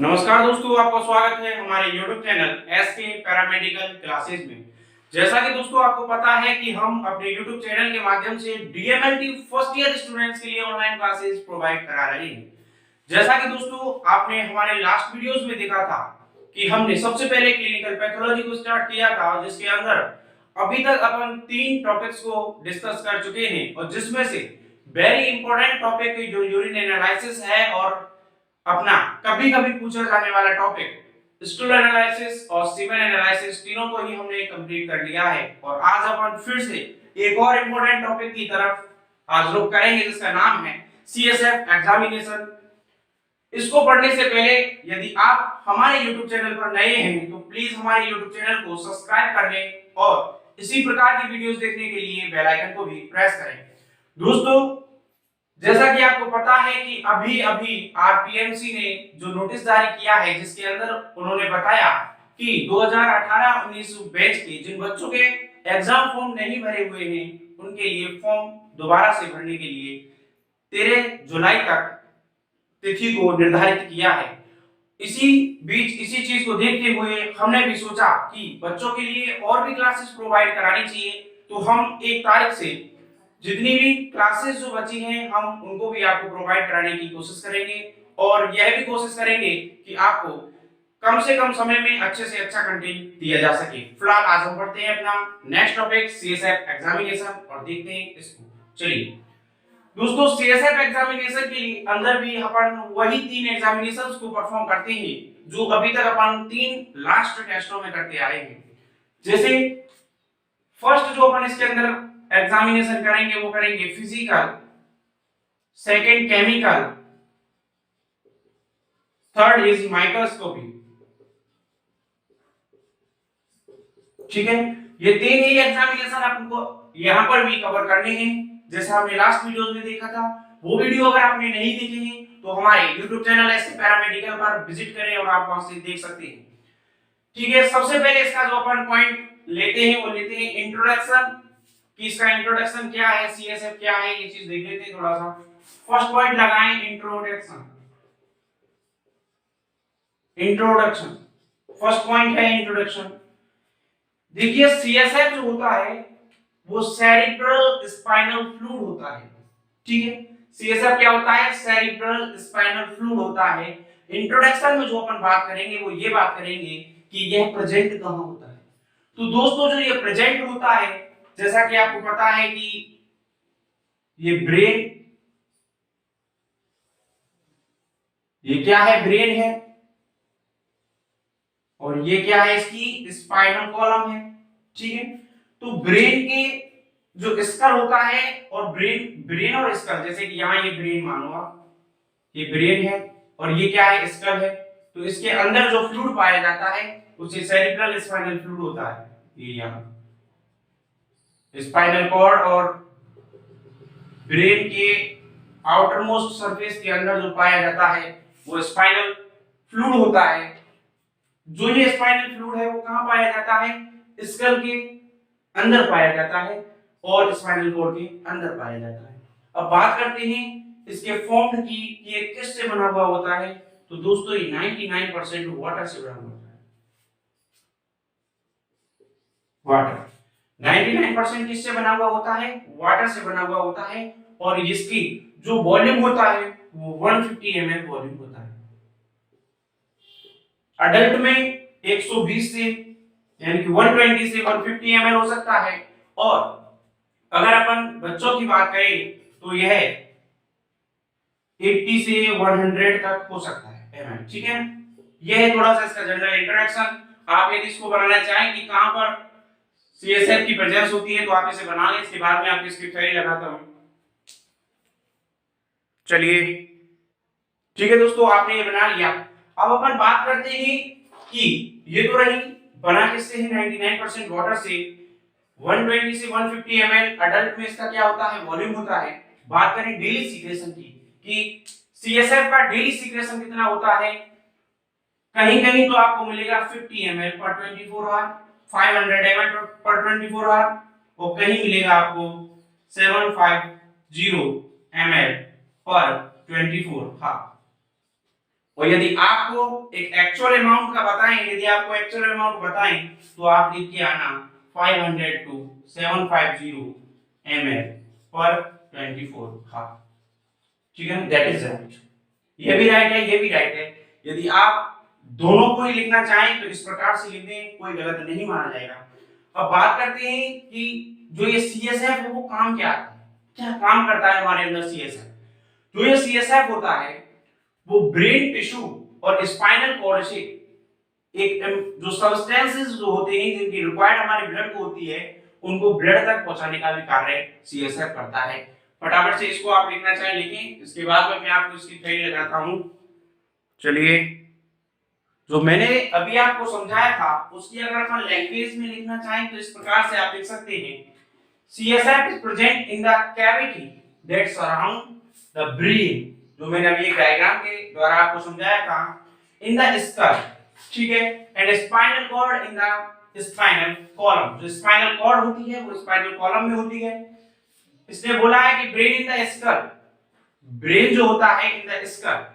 नमस्कार दोस्तों, आपका स्वागत है हमारे YouTube channel SK paramedical classes में। जैसा कि दोस्तों आपको पता है कि हम अपने YouTube चैनल के माध्यम से डीएमएलटी फर्स्ट ईयर स्टूडेंट्स के लिए ऑनलाइन क्लासेस प्रोवाइड करा रहे हैं। जैसा कि दोस्तों आपने हमारे लास्ट वीडियोस में देखा था कि हमने सबसे पहले क्लिनिकल पैथोलॉजी को स्टार्ट किया था, जिसके अंदर अभी तक अपन 3 टॉपिक्स को डिस्कस कर चुके हैं और जिसमें से वेरी इंपॉर्टेंट टॉपिक जो यूरिन एनालिसिस है और अपना कभी कभी पूछा जाने वाला टॉपिक स्टूल एनालिसिस और सीमेन एनालिसिस, तीनों को ही हमने कंप्लीट कर लिया है। और आज अपन फिर से एक और इंपॉर्टेंट टॉपिक की तरफ आज रुख करेंगे, जिसका नाम है सीएसएफ एग्जामिनेशन। इसको पढ़ने से पहले यदि आप हमारे YouTube चैनल पर नए हैं तो प्लीज हमारे YouTube चैनल को सब्सक्राइब कर लें और इसी प्रकार की वीडियोस देखने के लिए बेल आइकन को भी प्रेस करें। दोस्तों, जैसा कि आपको पता है कि अभी अभी आरपीएमसी ने जो नोटिस जारी किया है, जिसके अंदर उन्होंने बताया कि 2018-19 बैच के जिन बच्चों के एग्जाम फॉर्म नहीं भरे हुए हैं उनके लिए फॉर्म दोबारा से भरने के लिए 13 जुलाई तक तिथि को निर्धारित किया है। इसी बीच इसी चीज को देखते हुए हमने भी सोचा कि बच्चों के लिए और भी क्लासेस प्रोवाइड करानी चाहिए, तो हम 1 तारीख से जितनी भी क्लासेस जो बची हैं हम उनको भी आपको प्रोवाइड कराने की कोशिश करेंगे और यह भी कोशिश करेंगे कि आपको कम से कम समय में अच्छे से अच्छा कंटेंट दिया जा सके। फिलहाल आज हम पढ़ते हैं अपना नेक्स्ट टॉपिक सीएसएफ एग्जामिनेशन और देखते हैं इसको। चलिए दोस्तों, सीएसएफ एग्जामिनेशन के अंदर भी अपन वही 3 एग्जामिनेशंस को परफॉर्म करते हैं जो अभी तक अपन 3 लास्ट टेस्टों में करते आए हैं। जैसे फर्स्ट जो अपन इसके अंदर एग्जामिनेशन करेंगे वो करेंगे physical, second chemical, third is microscopy. ठीक है, ये 3 ही एग्जामिनेशन आपको यहां पर भी कवर करने हैं। जैसा हमने लास्ट वीडियोस में देखा था, वो वीडियो अगर आपने नहीं देखे हैं तो हमारे YouTube चैनल एसके पैरामेडिकल पर विजिट करें और आप वहां से देख सकते हैं। ठीक है, सबसे पहले इसका जो अपन पॉइंट लेते हैं वो लेते हैं इंट्रोडक्शन, कि इसका इंट्रोडक्शन क्या है, सीएसएफ क्या है, ये चीज देख लेते हैं थोड़ा सा। फर्स्ट पॉइंट लगाएं इंट्रोडक्शन। इंट्रोडक्शन फर्स्ट पॉइंट है इंट्रोडक्शन। देखिए सीएसएफ जो होता है वो सेरिब्रल स्पाइनल फ्लूइड होता है। ठीक है, सीएसएफ क्या होता है? सेरिब्रल स्पाइनल फ्लूइड होता है। इंट्रोडक्शन में जो अपन बात करेंगे वो ये बात करेंगे कि यह प्रेजेंट कहां होता है। तो दोस्तों जो ये प्रेजेंट होता है, जैसा कि आपको पता है कि ये ब्रेन, ये क्या है? ब्रेन है, और ये क्या है? इसकी स्पाइनल कॉलम है। ठीक है, तो ब्रेन के जो स्कल होता है और ब्रेन और स्कल, जैसे कि यहां ये ब्रेन मानो आप, ये ब्रेन है और ये क्या है? स्कल है। तो इसके अंदर जो फ्लूइड पाया जाता है उसे सेरिब्रल स्पाइनल फ्लूइड होता है। ये यहां स्पाइनल कॉर्ड और ब्रेन के आउटर मोस्ट सरफेस के अंदर जो पाया जाता है वो स्पाइनल फ्लूइड होता है। जो ये स्पाइनल फ्लूइड है वो कहां पाया जाता है? स्कल के अंदर पाया जाता है और स्पाइनल कॉर्ड के अंदर पाया जाता है। अब बात करते हैं इसके फॉर्म की, ये किससे बना हुआ होता है। तो दोस्तों ये 99% वाटर से बना होता है। वाटर 99% किससे बना हुआ होता है? वाटर से बना हुआ होता है। और इसकी जो वॉल्यूम होता है वो 150 ml वॉल्यूम होता है। अडल्ट में 120 से यानी कि 120 से 150 ml हो सकता है, और अगर अपन बच्चों की बात करें तो यह 80 से 100 तक हो सकता है ml। ठीक है, यह है थोड़ा सा इसका जनरल इंट्रोडक्शन। आप यदि इसको बनाना चाहें कि कहां पर सीएसएफ की प्रेजेंस होती है तो आप इसे बना लें, इसके बाद में आपकी इसकी थ्योरी लगाता हूं। चलिए ठीक है दोस्तों, आपने ये बना लिया। अब अपन बात करते हैं कि ये तो रही बना किससे है? 99% वाटर से। 120 से 150 ml अडल्ट में इसका क्या होता है? वॉल्यूम होता है। बात करें डेली सीक्रेशन की कि सीएसएफ का डेली सीक्रेशन कितना होता है। कहीं कहीं तो आपको मिलेगा 50 ml पर 24 आवर, 500 ml पर 24 आवर, और कहीं मिलेगा आपको 750 ml पर 24 आवर। और यदि आपको एक एक्चुअल अमाउंट का बताएं, यदि आपको एक्चुअल अमाउंट बताएं तो आप लिख के आना 500 to 750 ml पर 24 हाफ। ठीक है, दैट इज राइट। ये भी राइट है, ये भी राइट है। यदि आप दोनों को ही लिखना चाहें तो इस प्रकार से लिख दें, कोई गलत नहीं माना जाएगा। अब बात करते हैं कि जो ये सीएसएफ है वो काम क्या आता है, क्या काम करता है हमारे अंदर सीएसएफ। जो ये सीएसएफ होता है वो ब्रेन टिश्यू और स्पाइनल कॉर्ड से एक जो सब्सटेंसेस जो होते हैं जिनकी रिक्वायर्ड हमारे ब्लड को होती है उनको ब्लड तक पहुंचाने का भी कार्य सीएसएफ करता है। फटाफट से इसको आप लिखना चाहें लिखें, इसके बाद में मैं आपको इसकी थ्योरी लगाता हूं। चलिए, जो मैंने अभी आपको समझाया था उसकी अगर अपन लैंग्वेज में लिखना चाहें तो इस प्रकार से आप लिख सकते हैं, CSF is present in the cavity that surround the brain। जो मैंने अभी एक डायग्राम के द्वारा आपको समझाया था, in the skull, ठीक है, and spinal cord in the spinal column। जो spinal cord होती है वो spinal column में होती है। इसने बोला है कि brain in the skull, brain जो होता है इन द स्कल,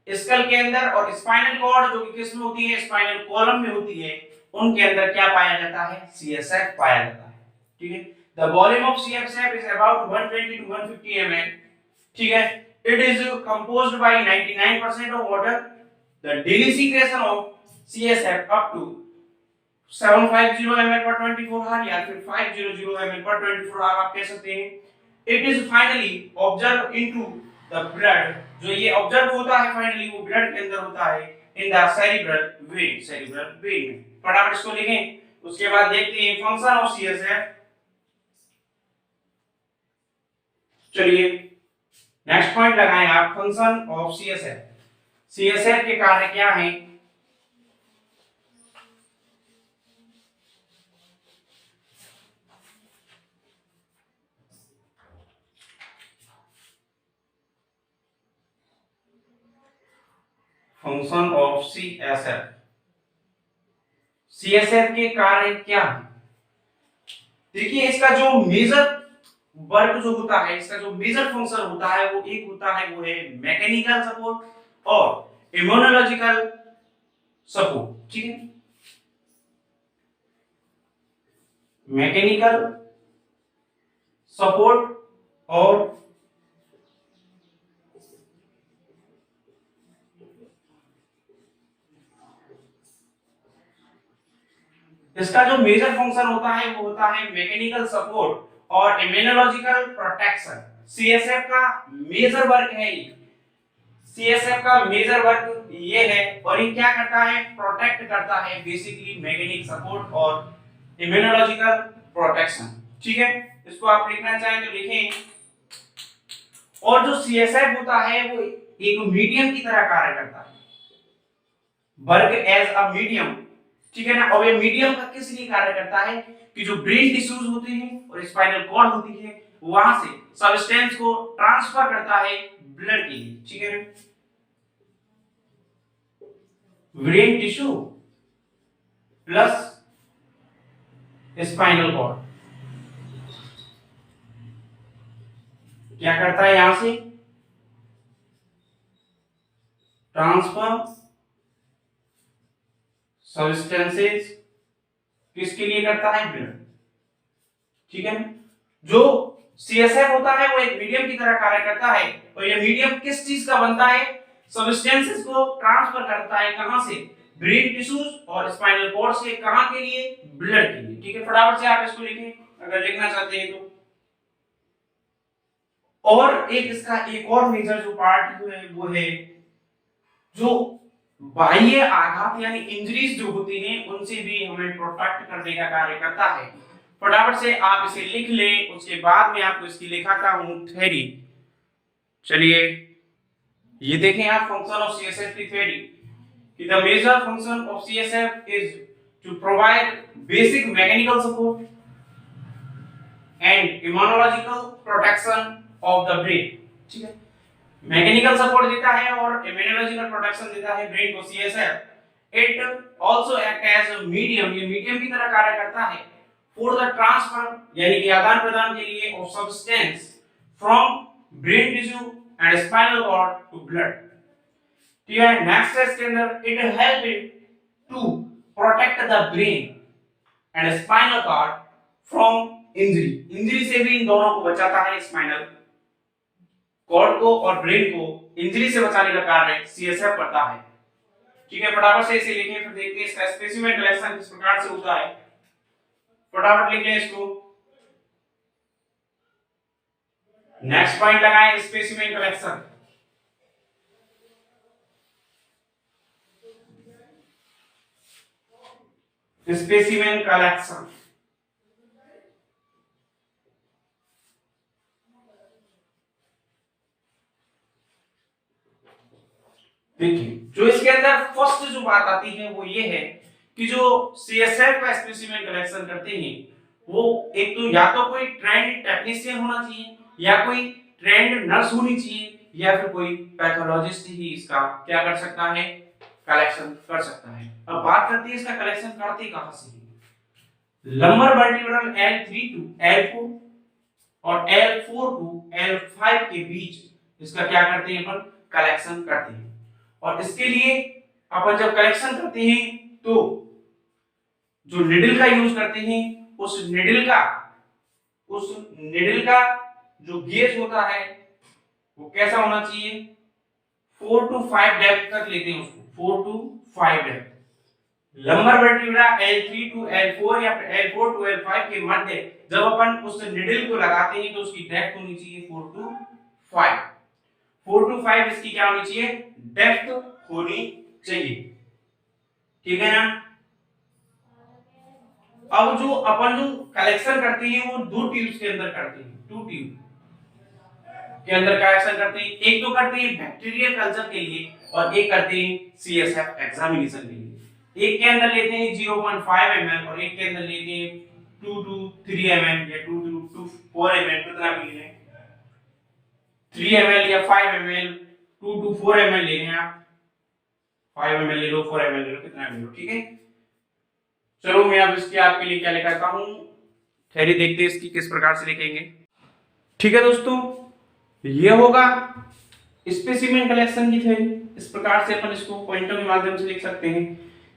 स्कल के अंदर, और स्पाइनल कॉर्ड जो कि किस में होती है, स्पाइनल कॉलम में होती है, उनके अंदर क्या पाया जाता है, सीएसएफ पाया जाता है। ठीक है, the volume of CSF is about 120 to 150 ml। ठीक है, it is composed by 99% of water. The daily secretion of CSF up to 750 ml per 24 hour या फिर 500 ml per 24 hour आप कह सकते हैं। It is finally observe into the blood. जो ये ऑब्जर्व होता है फाइनली वो ब्लड के अंदर होता है in the cerebral when, cerebral when में। फटाफट इसको लिखें, उसके बाद देखते हैं फंक्शन ऑफ सीएसएफ। चलिए नेक्स्ट पॉइंट लगाएं आप, फंक्शन ऑफ सीएसएफ। सीएसएफ के कार्य क्या हैं? फंक्शन ऑफ सीएसएफ, सीएसएफ के कार्य क्या है? देखिए, इसका जो मेजर वर्क जो होता है, इसका जो मेजर फंक्शन होता है वो एक होता है, वो है मैकेनिकल सपोर्ट और इम्यूनोलॉजिकल सपोर्ट। ठीक है, मैकेनिकल सपोर्ट और इसका जो मेजर फंक्शन होता है वो होता है मैकेनिकल सपोर्ट और इम्यूनोलॉजिकल प्रोटेक्शन। सीएसएफ का मेजर वर्क है ये, सीएसएफ का मेजर वर्क ये है, और ये क्या करता है, प्रोटेक्ट करता है बेसिकली मैकेनिक सपोर्ट और इम्यूनोलॉजिकल प्रोटेक्शन। ठीक है, इसको आप लिखना चाहें तो लिखें। और जो सीएसएफ होता है वो एक मीडियम की तरह कार्य करता है, वर्क एज अ मीडियम। ठीक है ना, और ये मीडियम का किस लिए कार्य करता है कि जो ब्रेन टिश्यूज होते हैं और स्पाइनल कॉर्ड होती है वहां से सब्सटेंस को ट्रांसफर करता है ब्लड के लिए। ठीक है, brain tissue plus spinal cord क्या करता है, यहां से ट्रांसफर सब्सटेंसेस किसके लिए करता है, ब्लड। ठीक है, जो सीएसएफ होता है वो एक मीडियम की तरह कार्य करता है, और ये मीडियम किस चीज का बनता है, सब्सटेंसेस को ट्रांसफर करता है, कहां से, ब्रेन टिश्यूज और स्पाइनल कॉर्ड से, कहां के लिए, ब्लड के लिए। ठीक है, फटाफट से आप इसको लिखें अगर लिखना चाहते हैं तो। और एक इसका एक और मेजर जो पार्ट है वो है जो बाह्य आघात यानी इंजरीज जो होती हैं उनसे भी हमें प्रोटेक्ट करने का कार्य करता है। फटाफट से आप इसे लिख लें, उसके बाद में आपको इसकी लिखाता हूं थ्योरी। चलिए ये देखें आप फंक्शन ऑफ सीएसएफ की थ्योरी कि the major function of CSF is to provide basic mechanical support and immunological protection of the brain. ठीक है, मैकेनिकल सपोर्ट देता है और इम्यूनोलॉजिकल प्रोटेक्शन देता है ब्रेन को CSF. It also act as a medium, ये मीडियम की तरह कार्य करता है फॉर द ट्रांसफर यानी कि आदान प्रदान के लिए of substance from brain tissue and spinal cord to blood. ठीक है। नेक्स्ट है इसके अंदर it help it to protect the brain and spinal cord from injury. Injury से भी इन दोनों को बचाता है, स्पाइनल कॉर्ड को और ब्रेन को इंजरी से बचाने का कार्य सीएसएफ करता है। ठीक है, फटाफट से इसे लिखें, फिर देखते हैं इसका स्पेसिमेन कलेक्शन किस प्रकार से होता है। फटाफट लिख लें इसको। नेक्स्ट पॉइंट लगाएं, स्पेसिमेन कलेक्शन। स्पेसिमेन कलेक्शन देखिए, जो इसके अंदर फर्स्ट जो बात आती है वो ये है कि जो सीएसएफ का स्पेसिमेन कलेक्शन करते हैं वो एक तो या तो कोई ट्रेंड टेक्नीशियन होना चाहिए, या कोई ट्रेंड नर्स होनी चाहिए, या फिर कोई पैथोलॉजिस्ट ही इसका क्या कर सकता है, कलेक्शन कर सकता है। अब बात करते हैं इसका कलेक्शन करते कहां से हैं। Lumbar vertebral L3 to L4 और L4 टू L5 के बीच इसका क्या करते हैं, अपन कलेक्शन करते हैं। और इसके लिए अपन जब कलेक्शन करते हैं तो जो निडल का यूज करते हैं उस निडल का जो गेज होता है वो कैसा होना चाहिए, 4 to 5 डेप्थ तक लेते हैं उसको, 4 to 5 depth. Lumbar vertebra L3 to L4 या L4 to L5 के मध्य जब अपन उस निडल को लगाते हैं तो उसकी डेप्थ होनी चाहिए 4 to 5। 4 to 5 इसकी क्या होनी चाहिए, डेप्थ होनी चाहिए। ठीक है ना। अब जो अपन जो कलेक्शन करते हैं वो दो ट्यूब्स के अंदर करते हैं, 2 ट्यूब के अंदर कलेक्शन करते हैं। एक तो करते हैं बैक्टीरियल कल्चर के लिए और एक करते हैं सीएसएफ एग्जामिनेशन के लिए। एक के अंदर लेते हैं 0.5 ml और एक के अंदर लेते हैं 2 to 3 ml या 2 to 4 ml, कितना भी लें, 3 ml या 5 ml, 2 to 4 ml ले लें आप, 5 ml ले लो, 4 ml ले लो, कितना भी लो। ठीक है, चलो मैं अब इसकी आपके लिए क्या लिखाता हूं, थ्योरी देखते हैं इसकी किस प्रकार से लिखेंगे। ठीक है दोस्तों, ये होगा स्पेसिमेन कलेक्शन की थ्योरी। इस प्रकार से अपन इसको पॉइंटों के माध्यम से लिख सकते हैं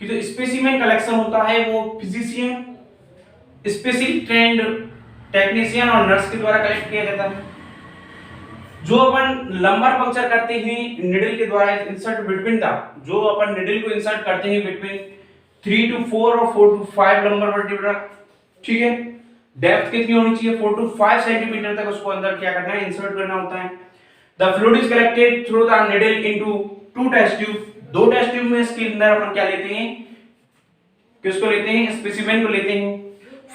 कि जो स्पेसिमेन कलेक्शन होता है वो फिजिशियन, स्पेशली ट्रेंड टेक्नीशियन और नर्स के द्वारा कलेक्ट किया जाता है। जो अपन लंबर पंक्चर करते हैं निडल के द्वारा, इंसर्ट बिटवीन द, जो अपन निडल को इंसर्ट करते हैं बिटवीन 3 to 4 और 4 to 5 लंबर वर्टिब्रा। ठीक है, डेप्थ कितनी होनी चाहिए, 4 to 5 सेंटीमीटर तक उसको अंदर क्या करना है, इंसर्ट करना होता है। The fluid is collected through the needle into 2 test tube. 2 test tube में इसके अंदर अपन क्या लेते हैं, किसको लेते हैं, स्पेसिमेन को लेते हैं।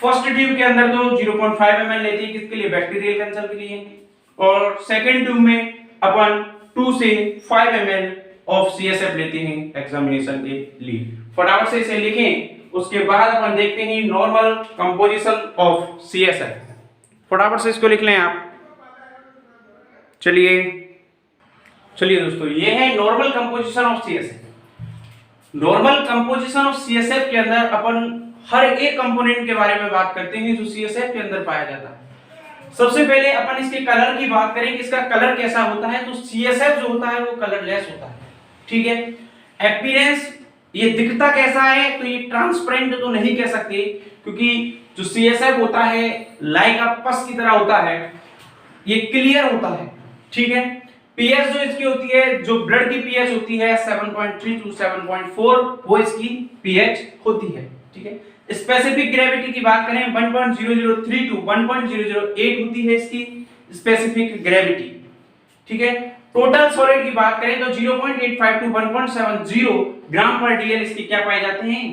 फर्स्ट ट्यूब के अंदर तो 0.5 ml लेते हैं, किसके लिए, बैक्टीरियल कल्चर के लिए। और सेकंड ट्यूब में अपन 2 से 5 ml ऑफ सीएसएफ लेते हैं एग्जामिनेशन के लिए। फटाफट से इसे लिखें, उसके बाद अपन देखते हैं नॉर्मल कंपोजिशन ऑफ सीएसएफ। फटाफट से इसको लिख लें आप। चलिए दोस्तों, ये है normal composition of CSF. Normal composition of CSF के अंदर अपन हर एक कंपोनेंट के बारे में बात करते हैं जो सीएसएफ के अंदर पाया जाता है। सबसे पहले अपन इसके कलर की बात करें कि इसका कलर कैसा होता है। तो सीएसएफ जो होता है वो कलरलेस होता है। ठीक है, अपीयरेंस, ये दिखता कैसा है, तो ये ट्रांसपेरेंट तो नहीं कह सकते क्योंकि जो सीएसएफ होता है लाइक अ पस की तरह होता है, ये क्लियर होता है। ठीक है, पीएच जो इसकी होती है, जो ब्लड की पीएच होती है 7.3 to 7.4, वो इसकी पीएच होती है। ठीक है, स्पेसिफिक ग्रेविटी की बात करें 1.003 to 1.008 होती है इसकी स्पेसिफिक ग्रेविटी। ठीक है, टोटल सॉलिड की बात करें तो 0.85 to 1.70 ग्राम पर डीएल इसके क्या पाए जाते हैं,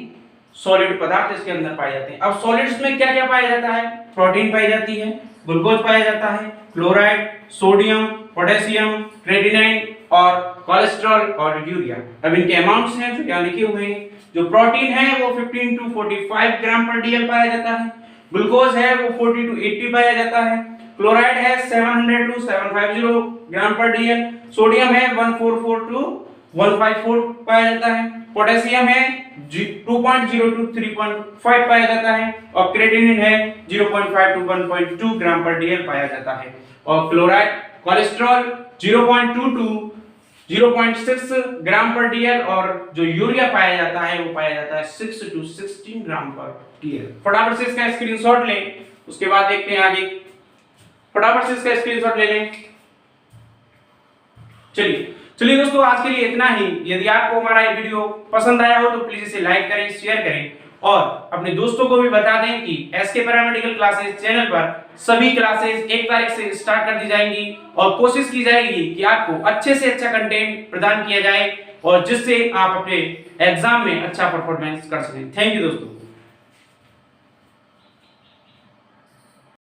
सॉलिड पदार्थ इसके अंदर पाए जाते हैं। अब सॉलिड्स में क्या क्या पाया जाता है, प्रोटीन पाई जाती है, ग्लूकोज पाया जाता है, क्लोराइड, सोडियम, पोटेशियम, क्रेटिनाइन और कोलेस्ट्रॉल और यूरिया। अब इनके अमाउंट्स हैं जो यहाँ लिखे हुए हैं। जो प्रोटीन है वो 15 to 45 ग्राम पर डीएल पाया जाता है, ग्लूकोज है वो 40 to 80 पाया जाता है, क्लोराइड है 700 to 750 ग्राम पर डीएल, सोडियम है 144 to 154 पाया जाता है, पोटेशियम है 2.0 to 3.5 पाया जाता है और क्रेटिनिन है 0.5 to 1.2 ग्राम पर डीएल पाया जाता है। और क्लोराइड, कोलेस्ट्रॉल 0.2 to 0.6 ग्राम पर डीएल और जो यूरिया पाया जाता है वो पाया जाता है 6 to 16 ग्राम पर डीएल। फटाफट से इसका स्क्रीनशॉट लें, उसके बाद देखते हैं आगे। फटाफट से इसका स्क्रीनशॉट ले लें। चलिए दोस्तों, आज के लिए इतना ही। यदि आपको हमारा ये वीडियो पसंद आया हो तो प्लीज इसे लाइक करें, शेयर करें और अपने दोस्तों को भी बता दें कि एसके पैरामेडिकल क्लासेस चैनल पर सभी क्लासेस 1 तारीख से स्टार्ट कर दी जाएंगी और कोशिश की जाएगी कि आपको अच्छे से अच्छा कंटेंट प्रदान किया जाए और जिससे आप अपने एग्जाम में अच्छा परफॉर्मेंस कर सकें। थैंक यू दोस्तों।